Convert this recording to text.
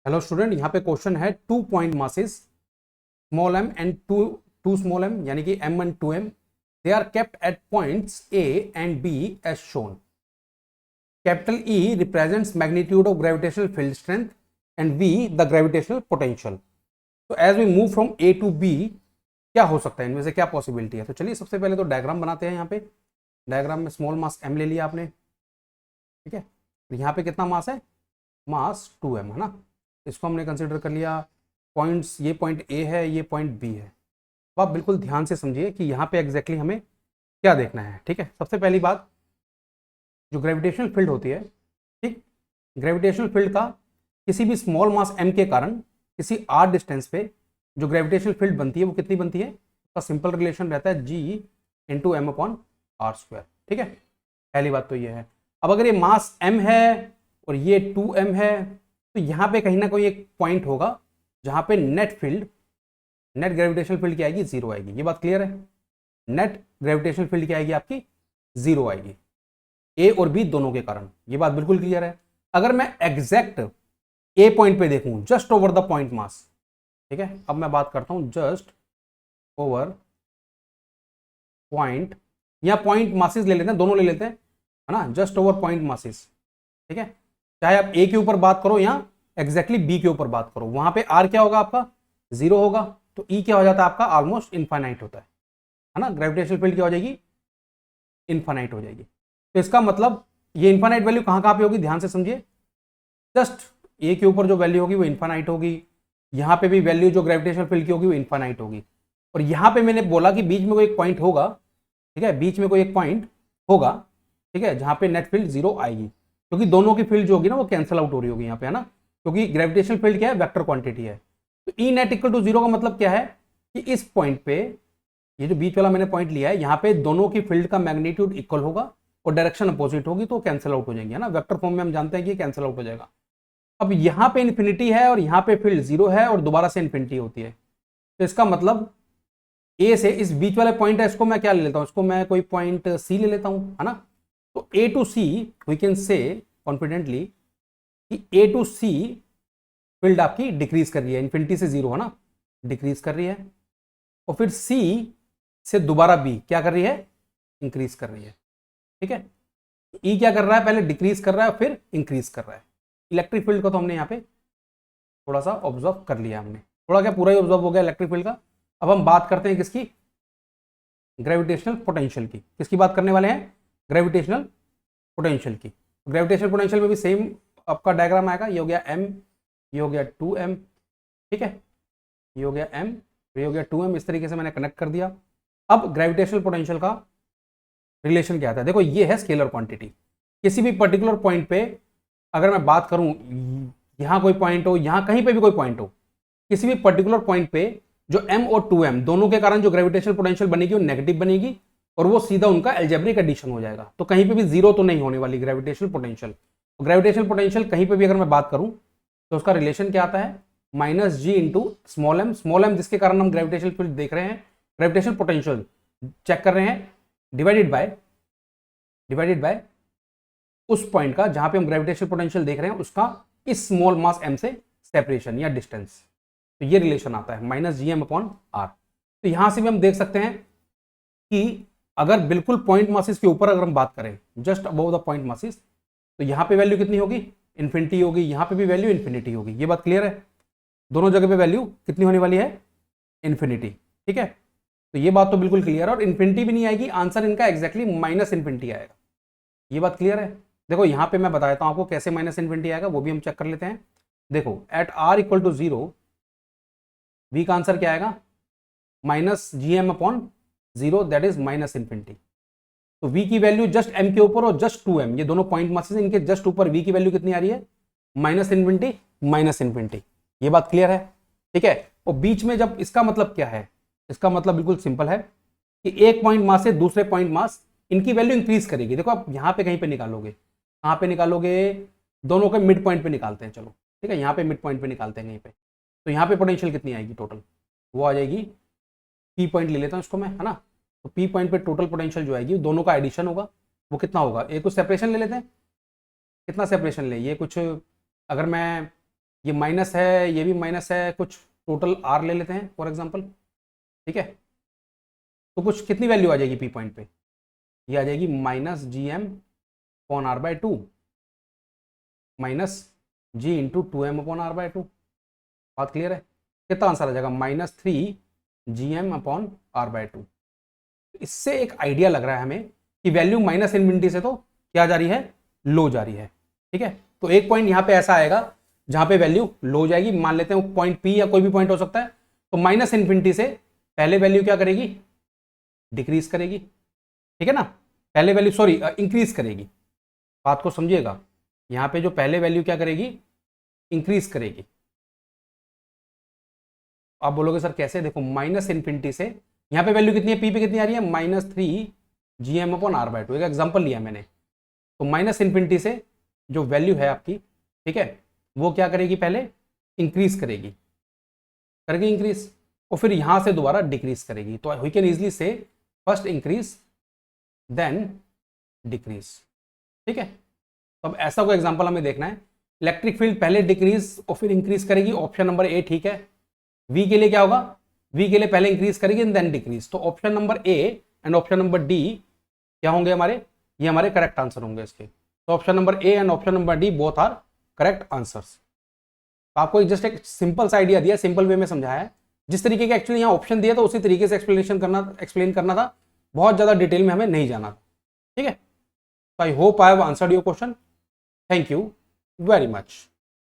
Hello student, यहाँ पे question है 2 point masses small m and two small m यानी कि m and 2m they are kept at points a and b as shown. Capital E represents magnitude of gravitational field strength and v the gravitational potential. तो as we move from a to b क्या हो सकता है, इनमें से क्या possibility है? तो चलिए सबसे पहले तो डायग्राम बनाते हैं. यहाँ पे डायग्राम में स्मॉल मास m ले लिया आपने, ठीक है. यहाँ पे कितना मास है? मास 2m है ना. इसको हमने कंसिडर कर लिया. पॉइंट्स, ये पॉइंट ए है, ये पॉइंट बी है. तो आप बिल्कुल ध्यान से समझिए कि यहाँ पे एग्जैक्टली हमें क्या देखना है, ठीक है. सबसे पहली बात, जो ग्रेविटेशनल फील्ड होती है, ठीक, ग्रेविटेशनल फील्ड का किसी भी स्मॉल मास m के कारण किसी r डिस्टेंस पे जो ग्रेविटेशनल फील्ड बनती है वो कितनी बनती है? उसका सिंपल रिलेशन रहता है g into M upon R square, ठीक है. पहली बात तो ये है. अब अगर ये मास m है और ये 2m है तो यहाँ पे कहीं ना कहीं एक पॉइंट होगा जहाँ पे net field, net gravitational field क्या आएगी? जीरो आएगी. ये बात क्लियर है? नेट ग्रेविटेशनल फील्ड क्या आएगी आपकी? जीरो आएगी, ए और बी दोनों के कारण. ये बात बिल्कुल क्लियर है. अगर मैं एग्जैक्ट ए पॉइंट पे देखूं, just over the point mass, ठीक है. अब मैं बात करता हूं जस्ट ओवर पॉइंट, या पॉइंट मासेस ले लेते हैं, दोनों ले लेते हैं, है ना. जस्ट ओवर पॉइंट मासेस, ठीक है. चाहे आप ए के ऊपर बात करो या एग्जैक्टली बी के ऊपर बात करो, वहां पे आर क्या होगा आपका? जीरो होगा. तो ई क्या हो जाता है आपका? ऑलमोस्ट इनफाइनाइट होता है ना. ग्रेविटेशनल फील्ड क्या हो जाएगी? इनफाइनाइट हो जाएगी. तो इसका मतलब ये इनफाइनाइट वैल्यू कहां कहां पे होगी? ध्यान से समझिए. जस्ट ए के ऊपर जो वैल्यू होगी वो इनफाइनाइट होगी. यहां पे भी वैल्यू जो ग्रेविटेशनल फील्ड की होगी वो इनफाइनाइट होगी. और यहां पे मैंने बोला कि बीच में कोई एक पॉइंट होगा, ठीक है. बीच में कोई एक पॉइंट होगा, ठीक है, जहां पे नेट फील्ड जीरो आएगी, क्योंकि दोनों की फील्ड जो होगी ना वो कैंसिल आउट हो रही होगी यहाँ पे, है ना. क्योंकि ग्रेविटेशनल फील्ड क्या है? वेक्टर क्वांटिटी है. तो E net equal to zero का मतलब क्या है कि इस पॉइंट पे, ये जो बीच वाला मैंने पॉइंट लिया है, यहाँ पे दोनों की फील्ड का मैग्नीट्यूड इक्वल होगा और डायरेक्शन अपोजिट होगी, तो कैंसिल आउट हो जाएंगे, है ना. वेक्टर फॉर्म में हम जानते हैं कि कैंसिल आउट हो जाएगा. अब यहाँ पे इन्फिनिटी है और यहाँ पे फील्ड जीरो है और दोबारा से इन्फिनिटी होती है. तो इसका मतलब ए से इस बीच वाले पॉइंट है, इसको मैं क्या ले लेता हूँ? इसको मैं कोई पॉइंट सी ले लेता हूँ, है ना. तो A to C we can say confidently कि ए टू सी फील्ड आपकी डिक्रीज कर रही है, इन्फिनिटी से जीरो, है ना, डिक्रीज कर रही है. और फिर सी से दोबारा बी क्या कर रही है? इंक्रीज कर रही है, ठीक है. ई क्या कर रहा है? पहले डिक्रीज कर रहा है फिर इंक्रीज कर रहा है. इलेक्ट्रिक फील्ड को तो हमने यहाँ पे थोड़ा सा ऑब्जर्व कर लिया, हमने थोड़ा क्या पूरा ही ऑब्जर्व हो गया इलेक्ट्रिक फील्ड का. अब हम बात करते हैं किसकी? ग्रेविटेशनल पोटेंशियल की. किसकी बात करने वाले हैं? ग्रेविटेशनल पोटेंशियल की. ग्रेविटेशनल पोटेंशियल में भी सेम आपका डायग्राम आएगा. ये हो गया m, ये हो गया 2m, ठीक है, ये हो गया m, ये हो गया 2m. इस तरीके से मैंने कनेक्ट कर दिया. अब ग्रेविटेशनल पोटेंशियल का रिलेशन क्या आता है? देखो, ये है स्केलर क्वांटिटी. किसी भी पर्टिकुलर पॉइंट पे अगर मैं बात करूं, यहां कोई पॉइंट हो, यहां कहीं पे भी कोई पॉइंट हो, किसी भी पर्टिकुलर पॉइंट पे जो m और 2m दोनों के कारण जो ग्रेविटेशनल पोटेंशियल बनेगी वो नेगेटिव बनेगी और वो सीधा उनका एल्जेब्रिक एडिशन हो जाएगा. तो कहीं पे भी जीरो तो नहीं होने वाली ग्रेविटेशनल पोटेंशियल. ग्रेविटेशनल पोटेंशियल कहीं पे भी अगर मैं बात करूं तो उसका रिलेशन क्या आता है? Minus G into small M. Small M जिसके कारण हम ग्रेविटेशनल फील्ड देख रहे हैं, ग्रेविटेशनल पोटेंशियल चेक कर रहे हैं, डिवाइडेड बाय उस पॉइंट का जहां पे हम ग्रेविटेशनल पोटेंशियल देख रहे हैं उसका इस स्मॉल मास m से सेपरेशन या डिस्टेंस. तो ये रिलेशन आता है minus G M upon R. तो यहां से भी हम देख सकते हैं कि अगर बिल्कुल पॉइंट मासेस के ऊपर अगर हम बात करें, just above the point masses, तो यहां पे वैल्यू कितनी होगी? इन्फिनिटी होगी. यहां पे भी वैल्यू इन्फिनिटी होगी. ये बात क्लियर है? दोनों जगह पे वैल्यू कितनी होने वाली है? इन्फिनिटी, ठीक है. तो ये बात तो बिल्कुल क्लियर है. और इन्फिनिटी भी नहीं आएगी, आंसर इनका एग्जैक्टली माइनस इन्फिनिटी आएगा. ये बात क्लियर है? देखो यहां पे मैं बताता हूं आपको कैसे माइनस इन्फिनिटी आएगा, वो भी हम चेक कर लेते हैं. देखो, at R equal to zero V का आंसर क्या आएगा? Minus G M upon zero, that is minus infinity. तो v की वैल्यू जस्ट m के ऊपर और जस्ट 2m, ये दोनों पॉइंट मासेस हैं, इनके जस्ट ऊपर v की वैल्यू कितनी आ रही है? Minus infinity, minus infinity. ये बात क्लियर है? ठीक है. और बीच में जब, इसका मतलब क्या है? इसका मतलब बिल्कुल सिंपल है कि एक पॉइंट मास से दूसरे पॉइंट मास, इनकी वैल्यू इंक्रीज करेगी. देखो आप यहां पे कहीं पे निकालोगे, कहां पे निकालोगे? दोनों के मिड पॉइंट पे निकालते हैं, चलो ठीक है, यहाँ पे मिड पॉइंट पे निकालते हैं कहीं पे. तो यहाँ पे पोटेंशियल कितनी आएगी टोटल? वो आ जाएगी, पी पॉइंट ले लेता हूँ इसको मैं, है ना. तो पी पॉइंट पे टोटल पोटेंशियल जो आएगी दोनों का एडिशन होगा, वो कितना होगा? ये कुछ सेपरेशन ले लेते हैं. कितना सेपरेशन ले? ये कुछ, अगर मैं ये माइनस है, ये भी माइनस है, कुछ टोटल आर ले लेते हैं फॉर एग्जांपल, ठीक है। तो कुछ कितनी वैल्यू आ जाएगी पी पॉइंट पे, ये आ जाएगी minus G M upon R by two minus G into two M upon R by two. बात क्लियर है? कितना आंसर आ जाएगा, minus three G M upon R by two. इससे एक आइडिया लग रहा है हमें कि वैल्यू माइनस इन्फिनिटी से तो क्या जा रही है, लो जा रही है, ठीक है। तो एक पॉइंट यहाँ पे ऐसा आएगा जहां पे वैल्यू लो जाएगी, मान लेते हैं पॉइंट पी या कोई भी पॉइंट हो सकता है। तो माइनस इन्फिनिटी से पहले वैल्यू क्या करेगी, डिक्रीज करेगी, ठीक है ना, पहले वैल्यू सॉरी इंक्रीज करेगी। बात को समझिएगा, यहां पे जो पहले वैल्यू क्या करेगी, इंक्रीज करेगी। आप बोलोगे सर कैसे, देखो माइनस इन्फिनिटी से यहां पे वैल्यू कितनी है, पी पे कितनी आ रही है, minus three G M upon R by two. एक एग्जाम्पल लिया मैंने, तो माइनस इन्फिनिटी से जो वैल्यू है आपकी, ठीक है, वो क्या करेगी, पहले इंक्रीज करेगी, इंक्रीज, और फिर यहां से दोबारा डिक्रीज करेगी। तो वी कैन इजिली से फर्स्ट इंक्रीज देन डिक्रीज, ठीक है। तो अब ऐसा कोई एग्जांपल हमें देखना है, इलेक्ट्रिक फील्ड पहले डिक्रीज और फिर इंक्रीज करेगी, ऑप्शन नंबर ए ठीक है। वी के लिए क्या होगा, वी के लिए पहले इंक्रीज करेगी एंड देन डिक्रीज। तो option number A and option number D क्या होंगे हमारे, ये हमारे करेक्ट आंसर होंगे इसके। तो option number A and option number D both are correct answers. आपको जस्ट एक सिंपल सा आइडिया दिया, सिंपल वे में समझाया है, जिस तरीके के एक्चुअली यहाँ ऑप्शन दिया था उसी तरीके से एक्सप्लेन करना था, बहुत ज्यादा डिटेल में हमें नहीं जाना था, ठीक है। तो I hope I have answered your question. Thank you very much.